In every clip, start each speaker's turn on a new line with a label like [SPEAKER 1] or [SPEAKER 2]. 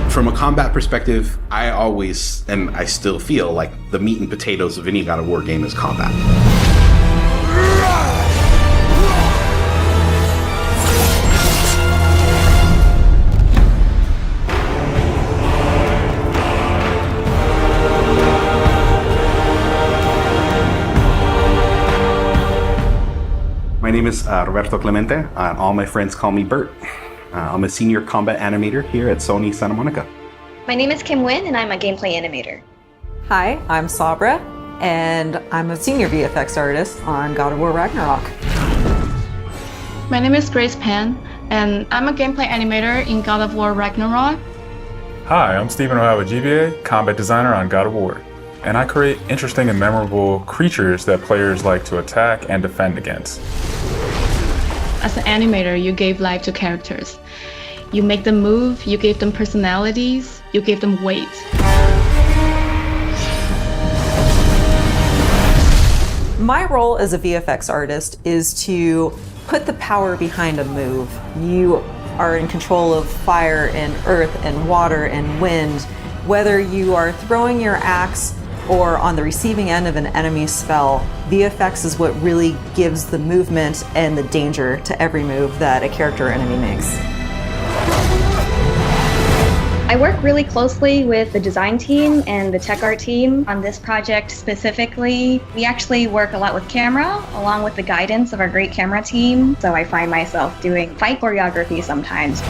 [SPEAKER 1] From a combat perspective, I always, and I still feel like the meat and potatoes of any God of War game is combat. My name is Roberto Clemente, and all my friends call me Bert. I'm a senior combat animator here at Sony Santa Monica.
[SPEAKER 2] My name is Nguyen, and I'm a gameplay animator.
[SPEAKER 3] Hi, I'm Sabra, and I'm a senior VFX artist on God of War Ragnarok.
[SPEAKER 4] My name is Grace Pan, and I'm a gameplay animator in God of War Ragnarok.
[SPEAKER 5] Hi, I'm Stephen Oyarijivbie, combat designer on God of War, and I create interesting and memorable creatures that players like to attack and defend against.
[SPEAKER 4] As an animator, you gave life to characters. You make them move, you gave them personalities, you gave them weight.
[SPEAKER 3] My role as a VFX artist is to put the power behind a move. You are in control of fire and earth and water and wind. Whether you are throwing your axe or on the receiving end of an enemy spell, VFX is what really gives the movement and the danger to every move that a character or enemy makes.
[SPEAKER 2] I work really closely with the design team and the tech art team on this project specifically. We actually work a lot with camera, along with the guidance of our great camera team, so I find myself doing fight choreography sometimes.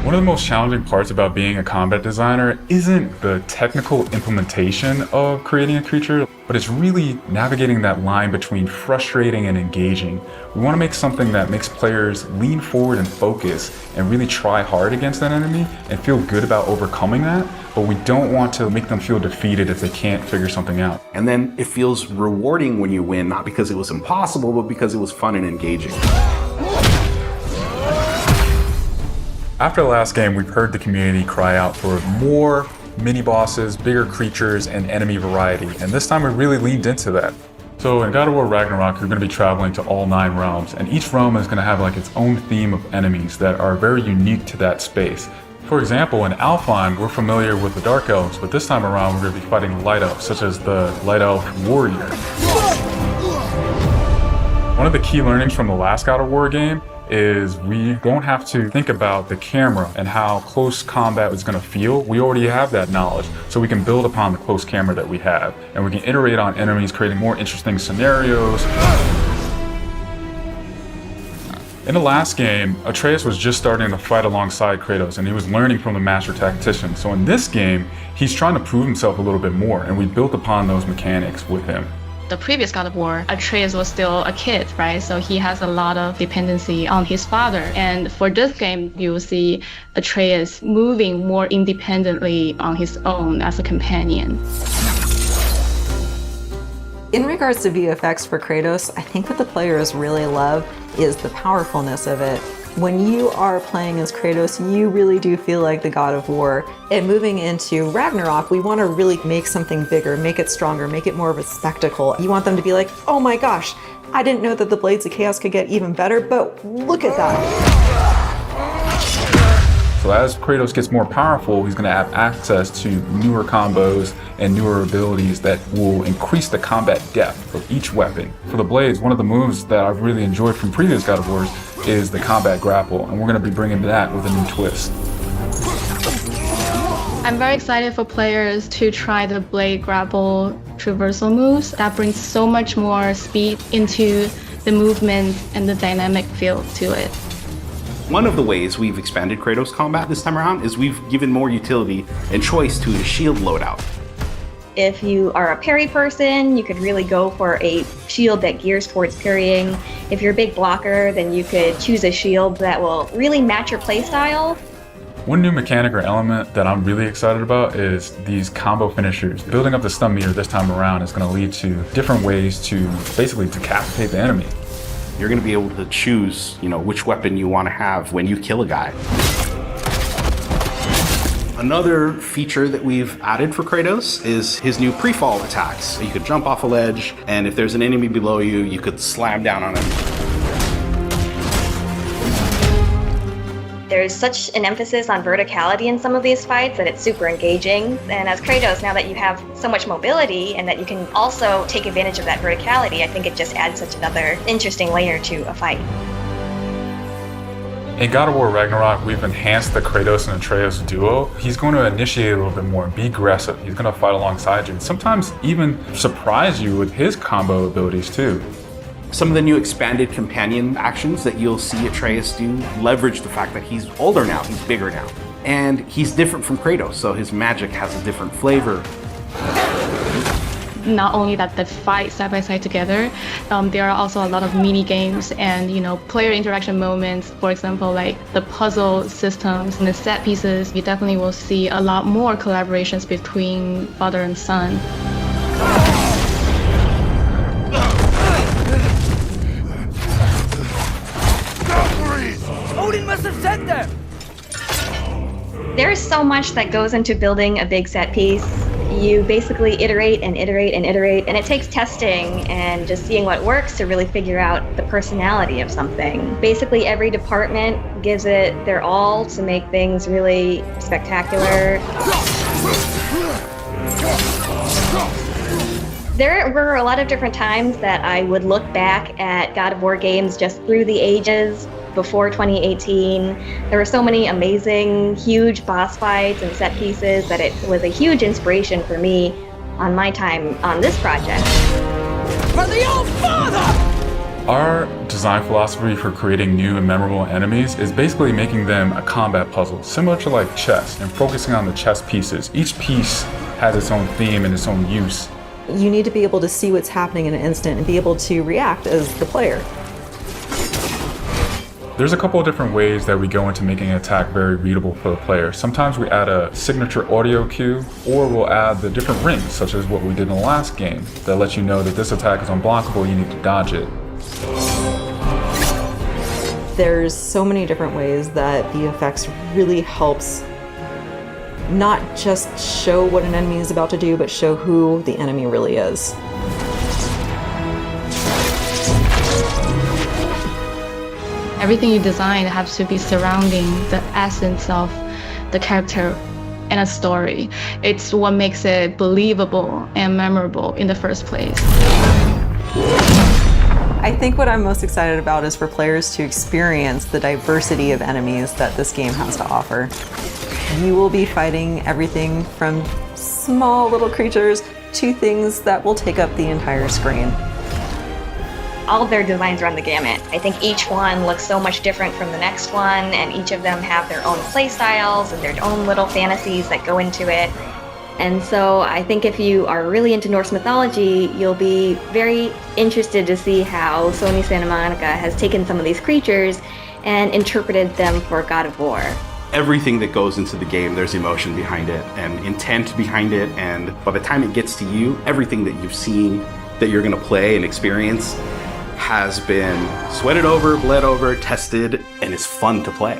[SPEAKER 5] One of the most challenging parts about being a combat designer isn't the technical implementation of creating a creature, but it's really navigating that line between frustrating and engaging. We want to make something that makes players lean forward and focus and really try hard against that enemy and feel good about overcoming that, but we don't want to make them feel defeated if they can't figure something out.
[SPEAKER 1] And then it feels rewarding when you win, not because it was impossible, but because it was fun and engaging.
[SPEAKER 5] After the last game, we've heard the community cry out for more mini-bosses, bigger creatures, and enemy variety, and this time we really leaned into that. So in God of War Ragnarok, you're going to be traveling to all 9 realms, and each realm is going to have like its own theme of enemies that are very unique to that space. For example, in Alfheim, we're familiar with the Dark Elves, but this time around we're going to be fighting Light Elves, such as the Light Elf Warrior. One of the key learnings from the last God of War game is we don't have to think about the camera and how close combat is going to feel. We already have that knowledge, so we can build upon the close camera that we have, and we can iterate on enemies, creating more interesting scenarios. In the last game, Atreus was just starting to fight alongside Kratos, and he was learning from the master tactician. So in this game, he's trying to prove himself a little bit more, and we built upon those mechanics with him.
[SPEAKER 4] The previous God of War, Atreus was still a kid, right? So he has a lot of dependency on his father. And for this game, you will see Atreus moving more independently on his own as a companion.
[SPEAKER 3] In regards to VFX for Kratos, I think what the players really love is the powerfulness of it. When you are playing as Kratos, you really do feel like the God of War. And moving into Ragnarok, we want to really make something bigger, make it stronger, make it more of a spectacle. You want them to be like, oh my gosh, I didn't know that the Blades of Chaos could get even better, but look at that.
[SPEAKER 5] So as Kratos gets more powerful, he's going to have access to newer combos and newer abilities that will increase the combat depth of each weapon. For the Blades, one of the moves that I've really enjoyed from previous God of Wars is the combat grapple, and we're going to be bringing that with a new twist.
[SPEAKER 4] I'm very excited for players to try the blade grapple traversal moves. That brings so much more speed into the movement and the dynamic feel to it.
[SPEAKER 1] One of the ways we've expanded Kratos combat this time around is we've given more utility and choice to his shield loadout.
[SPEAKER 2] If you are a parry person, you could really go for a shield that gears towards parrying. If you're a big blocker, then you could choose a shield that will really match your playstyle.
[SPEAKER 5] One new mechanic or element that I'm really excited about is these combo finishers. Building up the stun meter this time around is going to lead to different ways to basically decapitate the enemy.
[SPEAKER 1] You're going to be able to choose, which weapon you want to have when you kill a guy. Another feature that we've added for Kratos is his new pre-fall attacks. So you could jump off a ledge, and if there's an enemy below you, you could slam down on him.
[SPEAKER 2] There's such an emphasis on verticality in some of these fights that it's super engaging. And as Kratos, now that you have so much mobility and that you can also take advantage of that verticality, I think it just adds such another interesting layer to a fight.
[SPEAKER 5] In God of War Ragnarok, we've enhanced the Kratos and Atreus duo. He's going to initiate a little bit more and be aggressive. He's going to fight alongside you and sometimes even surprise you with his combo abilities too.
[SPEAKER 1] Some of the new expanded companion actions that you'll see Atreus do leverage the fact that he's older now, he's bigger now. And he's different from Kratos, so his magic has a different flavor.
[SPEAKER 4] Not only that they fight side by side together, there are also a lot of mini games and player interaction moments. For example, like the puzzle systems and the set pieces. You definitely will see a lot more collaborations between father and son.
[SPEAKER 6] Odin must have sent them!
[SPEAKER 2] There's so much that goes into building a big set piece. You basically iterate and iterate and iterate, and it takes testing and just seeing what works to really figure out the personality of something. Basically, every department gives it their all to make things really spectacular. There were a lot of different times that I would look back at God of War games just through the ages before 2018. There were so many amazing, huge boss fights and set pieces that it was a huge inspiration for me on my time on this project.
[SPEAKER 6] For the old father!
[SPEAKER 5] Our design philosophy for creating new and memorable enemies is basically making them a combat puzzle, similar to like chess, and focusing on the chess pieces. Each piece has its own theme and its own use.
[SPEAKER 3] You need to be able to see what's happening in an instant and be able to react as the player.
[SPEAKER 5] There's a couple of different ways that we go into making an attack very readable for the player. Sometimes we add a signature audio cue, or we'll add the different rings, such as what we did in the last game, that lets you know that this attack is unblockable, you need to dodge it.
[SPEAKER 3] There's so many different ways that VFX really helps not just show what an enemy is about to do, but show who the enemy really is.
[SPEAKER 4] Everything you design has to be surrounding the essence of the character and a story. It's what makes it believable and memorable in the first place.
[SPEAKER 3] I think what I'm most excited about is for players to experience the diversity of enemies that this game has to offer. You will be fighting everything from small little creatures to things that will take up the entire screen.
[SPEAKER 2] All of their designs run the gamut. I think each one looks so much different from the next one, and each of them have their own play styles and their own little fantasies that go into it. And so I think if you are really into Norse mythology, you'll be very interested to see how Sony Santa Monica has taken some of these creatures and interpreted them for God of War.
[SPEAKER 1] Everything that goes into the game, there's emotion behind it and intent behind it, and by the time it gets to you, everything that you've seen that you're going to play and experience has been sweated over, bled over, tested, and is fun to play.